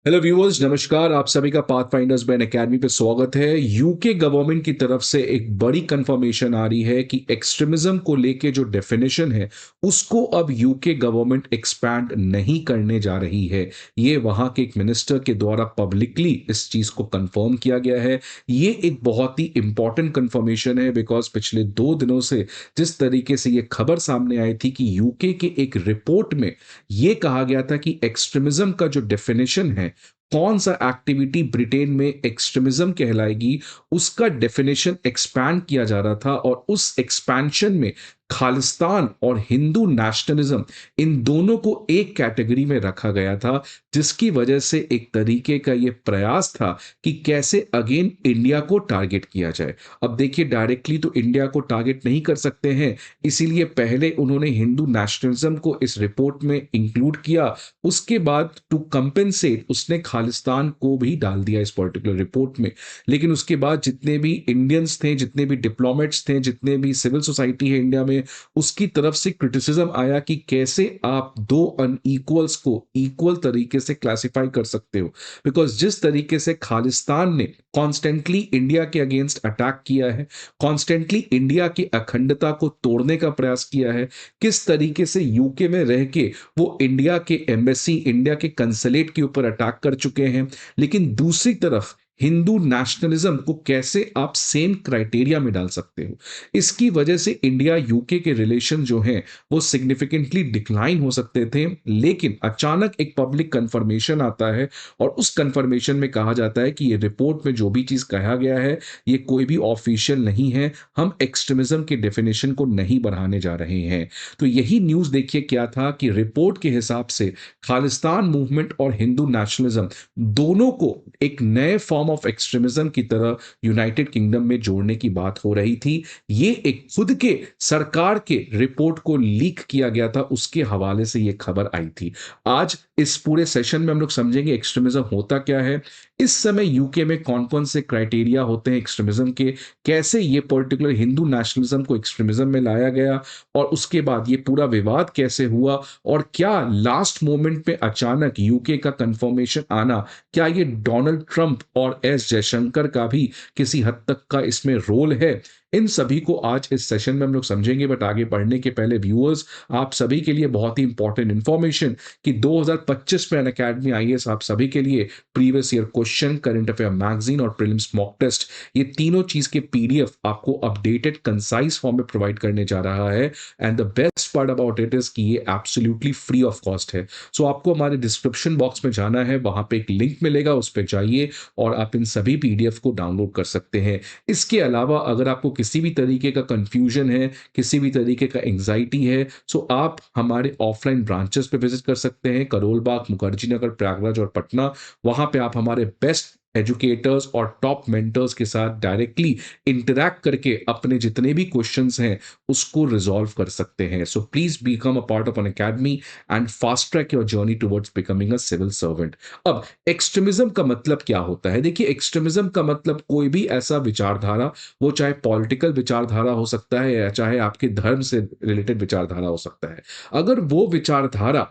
Hello viewers, नमस्कार। आप सभी का पाथफाइंडर्स बैन एकेडमी पे स्वागत है। यूके गवर्नमेंट की तरफ से एक बड़ी कंफर्मेशन आ रही है कि एक्सट्रीमिज्म को लेके जो डेफिनेशन है उसको अब यूके गवर्नमेंट एक्सपैंड नहीं करने जा रही है। ये वहां के एक मिनिस्टर के द्वारा पब्लिकली इस चीज को कंफर्म किया गया है। ये एक बहुत ही इंपॉर्टेंट कंफर्मेशन है बिकॉज पिछले 2 दिनों से जिस तरीके से ये खबर सामने आई थी कि यूके के एक रिपोर्ट में ये कहा गया था कि एक्सट्रीमिज्म का जो डेफिनेशन है, कौन सा एक्टिविटी ब्रिटेन में एक्सट्रीमिज्म कहलाएगी, उसका डेफिनेशन एक्सपैंड किया जा रहा था और उस एक्सपेंशन में खालिस्तान और हिंदू नेशनलिज्म इन दोनों को एक कैटेगरी में रखा गया था, जिसकी वजह से एक तरीके का ये प्रयास था कि कैसे अगेन इंडिया को टारगेट किया जाए। अब देखिए, डायरेक्टली तो इंडिया को टारगेट नहीं कर सकते हैं, इसीलिए पहले उन्होंने हिंदू नेशनलिज्म को इस रिपोर्ट में इंक्लूड किया। उसके बाद टू कंपेंसेट उसने खालिस्तान को भी डाल दिया इस पर्टिकुलर रिपोर्ट में। लेकिन उसके बाद जितने भी इंडियंस थे, जितने भी डिप्लोमेट्स थे, जितने भी सिविल सोसाइटी है इंडिया में, उसकी तरफ से क्रिटिसिज्म आया कि कैसे आप दो अनइक्वल्स को इक्वल तरीके से क्लासिफाई कर सकते हो। बिकॉज जिस तरीके से खालिस्तान ने कॉन्स्टेंटली इंडिया के अगेंस्ट अटैक किया है, कॉन्स्टेंटली इंडिया की अखंडता को तोड़ने का प्रयास किया है, किस तरीके से यूके में रह के वो इंडिया के एम्बेसी, इंडिया के कंसुलेट के ऊपर अटैक कर चुके हैं। लेकिन दूसरी तरफ हिंदू नेशनलिज्म को कैसे आप सेम क्राइटेरिया में डाल सकते हो, इसकी वजह से इंडिया यूके के रिलेशन जो हैं वो सिग्निफिकेंटली डिक्लाइन हो सकते थे। लेकिन अचानक एक पब्लिक कंफर्मेशन आता है और उस कंफर्मेशन में कहा जाता है कि ये रिपोर्ट में जो भी चीज कहा गया है ये कोई भी ऑफिशियल नहीं है, हम एक्सट्रीमिज्म के डेफिनेशन को नहीं बढ़ाने जा रहे हैं। तो यही न्यूज देखिए क्या था कि रिपोर्ट के हिसाब से खालिस्तान मूवमेंट और हिंदू नेशनलिज्म दोनों को एक नए फॉर्म ऑफ एक्सट्रीमिज्म की तरह यूनाइटेड किंगडम में जोड़ने की बात हो रही थी। ये एक खुद के सरकार के रिपोर्ट को लीक किया गया था, उसके हवाले से ये खबर आई थी। आज इस पूरे सेशन में हम लोग समझेंगे एक्सट्रीमिज्म होता क्या है, इस समय यूके में कौन कौन से क्राइटेरिया होते हैं एक्सट्रीमिज्म के, कैसे ये पर्टिकुलर हिंदू नेशनलिज्म को एक्सट्रीमिज्म में लाया गया, और उसके बाद ये पूरा विवाद कैसे हुआ, और क्या लास्ट मोमेंट में अचानक यूके का कंफर्मेशन आना, क्या ये डोनाल्ड ट्रंप और एस जयशंकर का भी किसी हद तक का इसमें रोल है। इन सभी को आज इस सेशन में हम लोग समझेंगे। बट आगे बढ़ने के पहले व्यूअर्स, आप सभी के लिए बहुत ही इंपॉर्टेंट इंफॉर्मेशन कि 2025 में अनअकैडमी आईएएस आप सभी के लिए previous year question, current affair magazine और प्रीलिम्स मॉक टेस्ट, ये तीनों चीज के पीडीएफ आपको अपडेटेड कंसाइज फॉर्म में प्रोवाइड करने जा रहा है। And the best part about it is कि ये एब्सोल्युटली फ्री ऑफ कॉस्ट है। सो आपको हमारे डिस्क्रिप्शन बॉक्स में जाना है, वहां पे एक लिंक मिलेगा, उस पर जाइए और आप इन सभी पीडीएफ को डाउनलोड कर सकते हैं। इसके अलावा अगर आपको किसी भी तरीके का कंफ्यूजन है, किसी भी तरीके का एंग्जाइटी है, सो आप हमारे ऑफलाइन ब्रांचेस पे विजिट कर सकते हैं, करोल बाग, मुखर्जी नगर, प्रयागराज और पटना। वहां पे आप हमारे बेस्ट एजुकेटर्स और टॉप मेंटर्स के साथ डायरेक्टली इंटरैक्ट करके अपने जितने भी क्वेश्चंस हैं उसको रिजॉल्व कर सकते हैं। So please become a part of an academy and fast track your journey towards becoming a civil servant. अब एक्सट्रीमिज्म का मतलब क्या होता है? देखिए, एक्सट्रीमिज्म का मतलब कोई भी ऐसा विचारधारा, वो चाहे पॉलिटिकल विचारधारा हो सकता है या चाहे आपके धर्म से रिलेटेड विचारधारा हो सकता है, अगर वो विचारधारा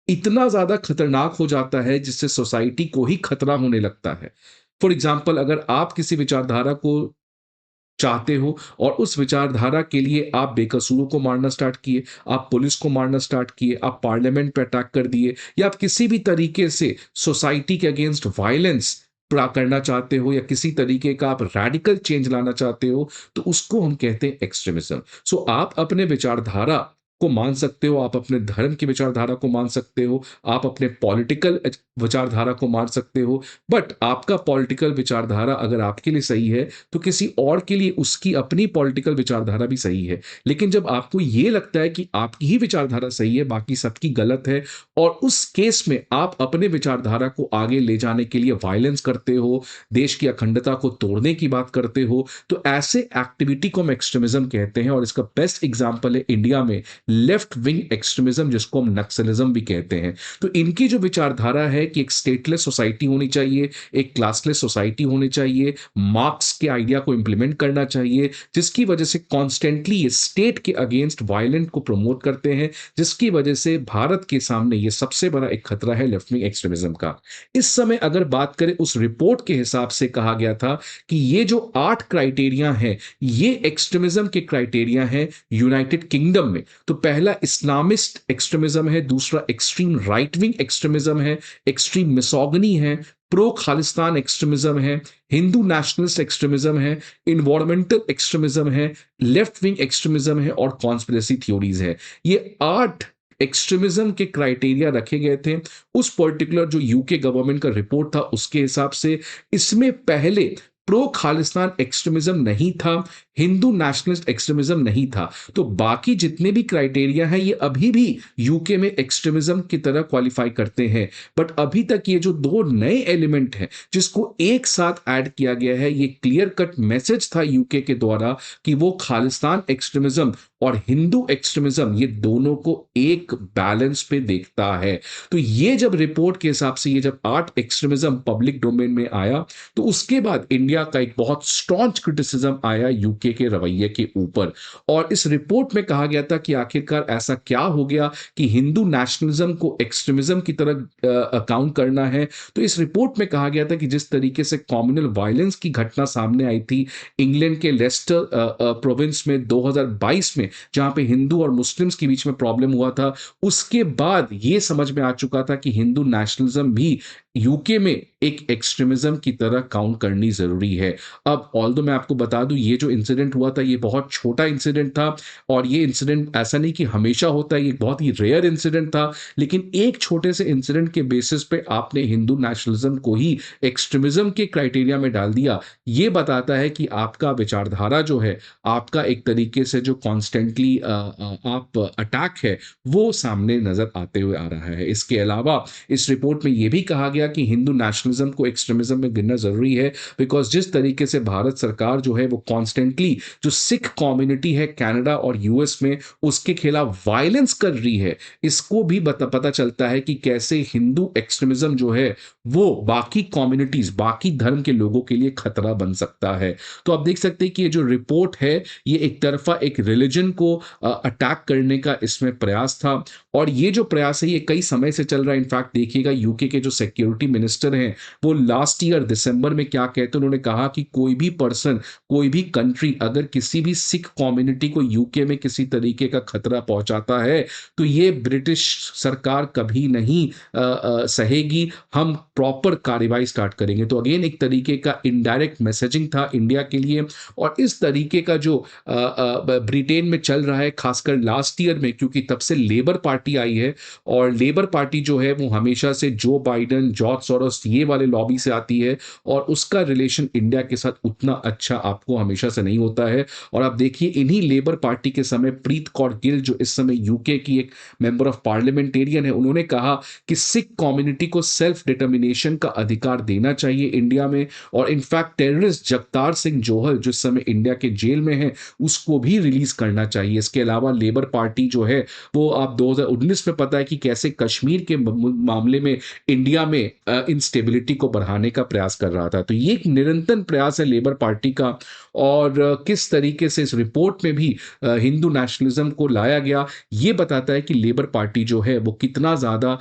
इतना ज्यादा खतरनाक हो जाता है जिससे सोसाइटी को ही खतरा होने लगता है। फॉर एग्जाम्पल, अगर आप किसी विचारधारा को चाहते हो और उस विचारधारा के लिए आप बेकसूरों को मारना स्टार्ट किए, आप पुलिस को मारना स्टार्ट किए, आप पार्लियामेंट पे अटैक कर दिए, या आप किसी भी तरीके से सोसाइटी के अगेंस्ट वायलेंस करना चाहते हो, या किसी तरीके का आप रैडिकल चेंज लाना चाहते हो, तो उसको हम कहते हैं एक्सट्रीमिज्म। सो आप अपने विचारधारा को मान सकते हो, आप अपने धर्म की विचारधारा को मान सकते हो, आप अपने पॉलिटिकल विचारधारा को मान सकते हो। बट आपका पॉलिटिकल विचारधारा अगर आपके लिए सही है तो किसी और के लिए उसकी अपनी पॉलिटिकल विचारधारा भी सही है। लेकिन जब आपको यह लगता है कि आपकी ही विचारधारा सही है, बाकी सबकी गलत है, और उस केस में आप अपने विचारधारा को आगे ले जाने के लिए वायलेंस करते हो, देश की अखंडता को तोड़ने की बात करते हो, तो ऐसे एक्टिविटी को हम एक्सट्रीमिज्म कहते हैं। और इसका बेस्ट एग्जाम्पल है इंडिया में लेफ्ट विंग एक्सट्रीमिज्म, जिसको हम नक्सलिज्म भी कहते हैं। तो इनकी जो विचारधारा है कि एक स्टेटलेस सोसाइटी होनी चाहिए, एक क्लासलेस सोसाइटी होनी चाहिए, मार्क्स के आइडिया को इंप्लीमेंट करना चाहिए, जिसकी वजह से कॉन्स्टेंटली ये स्टेट के अगेंस्ट वायलेंट को प्रमोट करते हैं, जिसकी वजह से भारत के सामने ये सबसे बड़ा एक खतरा है लेफ्ट विंग एक्सट्रीमिज्म का। इस समय अगर बात करें, उस रिपोर्ट के हिसाब से कहा गया था कि ये जो 8 क्राइटेरिया हैं, ये एक्सट्रीमिज्म के क्राइटेरिया हैं यूनाइटेड किंगडम में। तो पहला इस्लामिस्ट एक्सट्रीमिज्म है, दूसरा एक्सट्रीम राइट विंग एक्सट्रीमिज्म है, एक्सट्रीम मिसोगनी है, प्रो खालिस्तान एक्सट्रीमिज्म है, हिंदू नेशनलिस्ट एक्सट्रीमिज्म है, इन्वायरमेंटल एक्सट्रीमिज्म है, लेफ्ट विंग एक्सट्रीमिज्म है और कॉन्स्पिरेसी थ्योरीज है। ये 8 एक्सट्रीमिज्म के क्राइटेरिया रखे गए थे उस पर्टिकुलर जो यूके गवर्नमेंट का रिपोर्ट था उसके हिसाब से। इसमें पहले प्रो खालिस्तान एक्सट्रीमिज्म नहीं था, हिंदू नेशनलिस्ट एक्सट्रीमिज्म नहीं था। तो बाकी जितने भी क्राइटेरिया हैं ये अभी भी यूके में एक्सट्रीमिज्म की तरह क्वालिफाई करते हैं। बट अभी तक ये जो 2 नए एलिमेंट हैं जिसको एक साथ ऐड किया गया है, ये क्लियर कट मैसेज था यूके के द्वारा कि वो खालिस्तान एक्सट्रीमिज्म और हिंदू एक्सट्रीमिज्म ये दोनों को एक बैलेंस पे देखता है। तो ये जब रिपोर्ट के हिसाब से ये जब 8 एक्सट्रीमिज्म पब्लिक डोमेन में आया, तो उसके बाद इंडिया का एक बहुत स्ट्रॉन्ग क्रिटिसिज्म आया यूके के रवैये के ऊपर। और इस रिपोर्ट में कहा गया था कि आखिरकार ऐसा क्या हो गया कि हिंदू नेशनलिज्म को एक्सट्रीमिज्म की तरह अकाउंट करना है। तो इस रिपोर्ट में कहा गया था कि जिस तरीके से कम्युनल वायलेंस की घटना सामने आई थी इंग्लैंड के लेस्टर प्रोविंस में 2022 में, जहां पे हिंदू और मुस्लिम्स के बीच में प्रॉब्लम हुआ था, उसके बाद यह समझ में आ चुका था कि हिंदू नेशनलिज्म भी यूके में एक एक्सट्रीमिज्म की तरह काउंट करनी जरूरी है। अब ऑल्दो मैं आपको बता दूं, ये जो इंसिडेंट हुआ था ये बहुत छोटा इंसिडेंट था और ये इंसिडेंट ऐसा नहीं कि हमेशा होता है, ये बहुत ही रेयर इंसिडेंट था। लेकिन एक छोटे से इंसिडेंट के बेसिस पे आपने हिंदू नेशनलिज्म को ही एक्सट्रीमिज्म के क्राइटेरिया में डाल दिया। ये बताता है कि आपका विचारधारा जो है, आपका एक तरीके से जो कॉन्स्टेंटली आप अटैक है, वो सामने नजर आते हुए आ रहा है। इसके अलावा इस रिपोर्ट में यह भी कहा गया कि हिंदू नेशनलिज्म को एक्सट्रीमिज्म में गिनना जरूरी है, बिकॉज जिस तरीके से भारत सरकार जो है वो कॉन्स्टेंटली जो सिख कम्युनिटी है कनाडा और यूएस में उसके खिलाफ वायलेंस कर रही है, इसको भी पता चलता है कि कैसे हिंदू एक्सट्रीमिज्म जो है वो बाकी कम्युनिटीज, बाकी धर्म के लोगों के लिए खतरा बन सकता है। तो आप देख सकते हैं कि ये जो रिपोर्ट है ये एक तरफा एक रिलीजन को अटैक करने का इसमें प्रयास था और ये जो प्रयास है ये कई समय से चल रहा है। इनफैक्ट देखिएगा यूके के जो सिक्योरिटी मिनिस्टर हैं वो लास्ट ईयर दिसंबर में क्या कहते हैं, उन्होंने कहा कि कोई भी पर्सन, कोई भी कंट्री अगर किसी भी सिख कम्युनिटी को यूके में किसी तरीके का खतरा पहुंचाता है तो ये ब्रिटिश सरकार कभी नहीं सहेगी, हम प्रॉपर कार्रवाई स्टार्ट करेंगे। तो अगेन एक तरीके का इनडायरेक्ट मैसेजिंग था इंडिया के लिए। और इस तरीके का जो ब्रिटेन में चल रहा है खासकर लास्ट ईयर में, क्योंकि तब से लेबर पार्टी आई है और लेबर पार्टी जो है वो हमेशा से जो बाइडन, जॉर्ज सोरोस ये वाले लॉबी से आती है और उसका रिलेशन इंडिया के साथ उतना अच्छा आपको हमेशा से नहीं होता है। और आप देखिए इन्हीं लेबर पार्टी के समय प्रीत कौर गिल जो इस समय यूके की एक मेंबर ऑफ पार्लियामेंटेरियन है, उन्होंने कहा कि सिख कम्युनिटी को सेल्फ डिटर्मिनेशन का अधिकार देना चाहिए इंडिया में। और इनफैक्ट टेररिस्ट जगतार सिंह जोहल जो इस समय इंडिया के जेल में है उसको भी रिलीज करना चाहिए। इसके अलावा लेबर पार्टी जो है वो आप 2019 में पता है कि कैसे कश्मीर के मामले में इंडिया में इंस्टेबिलिटी को बढ़ाने का प्रयास कर रहा था। तो ये एक निरंतर प्रयास है लेबर पार्टी का। और किस तरीके से इस रिपोर्ट में भी हिंदू नेशनलिज्म को लाया गया ये बताता है कि लेबर पार्टी जो है वो कितना ज्यादा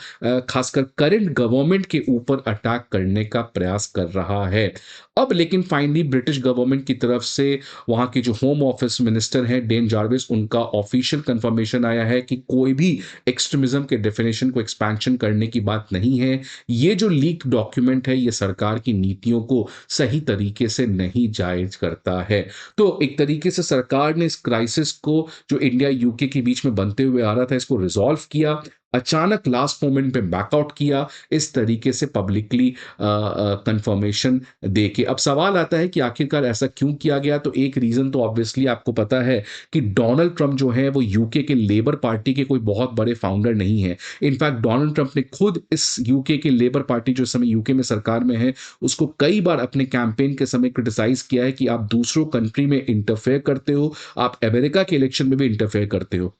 खासकर करंट गवर्नमेंट के ऊपर अटैक करने का प्रयास कर रहा है। अब लेकिन फाइनली ब्रिटिश गवर्नमेंट की तरफ से वहां के जो होम ऑफिस मिनिस्टर हैं डेन जार्विस, उनका ऑफिशियल कंफर्मेशन आया है कि कोई भी एक्सट्रीमिज्म के डेफिनेशन को एक्सपेंशन करने की बात नहीं है। ये जो लीक डॉक्यूमेंट है ये सरकार की नीतियों को सही तरीके से नहीं जायज करता है। तो एक तरीके से सरकार ने इस क्राइसिस को जो इंडिया यूके के बीच में बनते हुए आ रहा था इसको रिजॉल्व किया, अचानक लास्ट मोमेंट पे बैकआउट किया, इस तरीके से पब्लिकली कंफर्मेशन देके। अब सवाल आता है कि आखिरकार ऐसा क्यों किया गया। तो एक रीजन तो ऑब्वियसली आपको पता है कि डोनाल्ड ट्रंप जो है वो यूके के लेबर पार्टी के कोई बहुत बड़े फाउंडर नहीं है। इनफैक्ट डोनाल्ड ट्रंप ने खुद इस यूके के लेबर पार्टी जो समय यूके में सरकार में है उसको कई बार अपने कैंपेन के समय क्रिटिसाइज किया है कि आप दूसरों कंट्री में इंटरफेयर करते हो, आप अमेरिका के इलेक्शन में भी इंटरफेयर करते हो।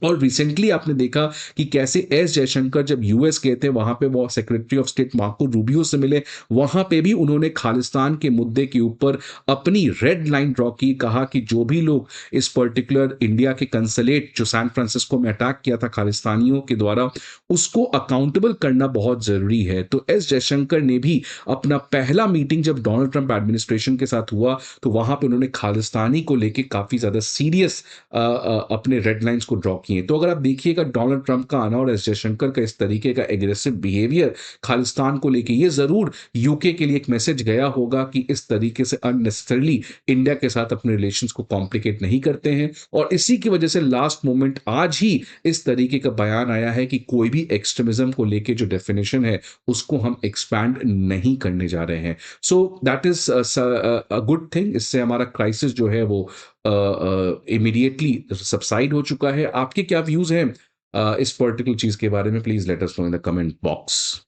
और रिसेंटली आपने देखा कि कैसे एस जयशंकर जब यूएस गए थे, वहां पे वो secretary of state Marco Rubio से मिले, वहां पे भी उन्होंने खालिस्तान के मुद्दे के ऊपर अपनी रेड लाइन ड्रॉ की, कहा कि जो भी लोग इस पर्टिकुलर इंडिया के कंसुलेट जो सैन फ्रांसिस्को में अटैक किया था खालिस्तानियों के द्वारा, उसको अकाउंटेबल करना बहुत जरूरी है। तो एस जयशंकर ने भी अपना पहला मीटिंग जब डोनाल्ड ट्रंप एडमिनिस्ट्रेशन के साथ हुआ, तो वहां पे उन्होंने खालिस्तानी को लेके काफी ज्यादा सीरियस अपने रेड लाइंस को ड्रॉ किए। तो अगर आप देखिएगा डोनाल्ड ट्रंप का आना और एस जयशंकर का इस तरीके का एग्रेसिव बिहेवियर खालिस्तान को लेके, ये जरूर यूके के लिए एक मैसेज गया होगा कि इस तरीके से अननेसेसरली इंडिया के साथ अपने रिलेशंस को कॉम्प्लिकेट नहीं करते हैं। और इसी की वजह से लास्ट मोमेंट आज ही इस तरीके का बयान आया है कि कोई भी एक्सट्रीमिज्म को लेके जो डेफिनेशन है उसको हम एक्सपैंड नहीं करने जा रहे हैं। So that is a good thing. इससे हमारा क्राइसिस जो है वो इमीडिएटली सबसाइड हो चुका है। आपके क्या व्यूज हैं इस पर्टिकुलर चीज के बारे में? Please let us know in the comment box.